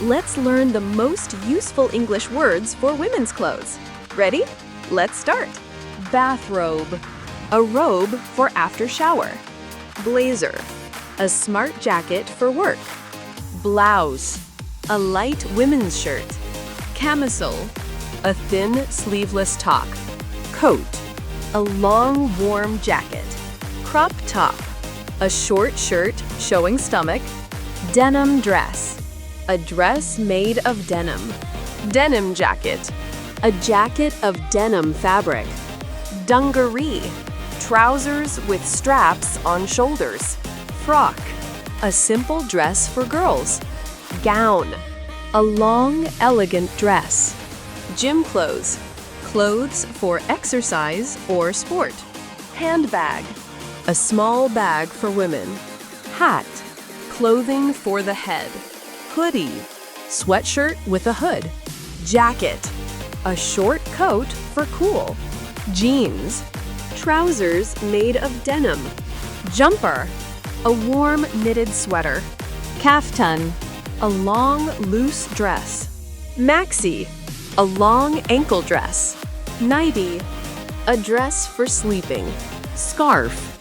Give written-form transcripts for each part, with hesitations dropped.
Let's learn the most useful English words for women's clothes. Ready? Let's start. Bathrobe, a robe for after shower. Blazer, a smart jacket for work. Blouse, a light women's shirt. Camisole, a thin sleeveless top. Coat, a long warm jacket. Crop top, a short shirt showing stomach. Denim dress, a dress made of denim. Denim jacket, a jacket of denim fabric. Dungaree, trousers with straps on shoulders. Frock, a simple dress for girls. Gown, a long, elegant dress. Gym clothes, clothes for exercise or sport. Handbag, a small bag for women. Hat, clothing for the head. Hoodie, sweatshirt with a hood. Jacket, a short coat for cool. Jeans, trousers made of denim. Jumper, a warm knitted sweater. Kaftan, a long loose dress. Maxi, a long ankle dress. Nightie, a dress for sleeping. Scarf,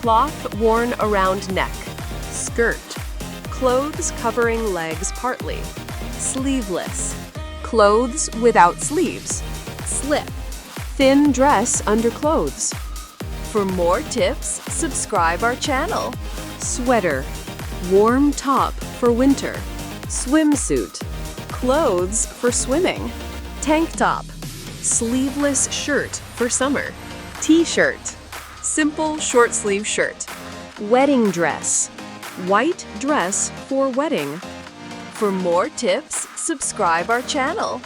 cloth worn around neck. Skirt, clothes covering legs partly. Sleeveless, clothes without sleeves. Slip, thin dress under clothes. For more tips, subscribe our channel. Sweater, warm top for winter. Swimsuit, clothes for swimming. Tank top, sleeveless shirt for summer. T-shirt, simple short sleeve shirt. Wedding dress, white dress for wedding. For more tips, subscribe our channel.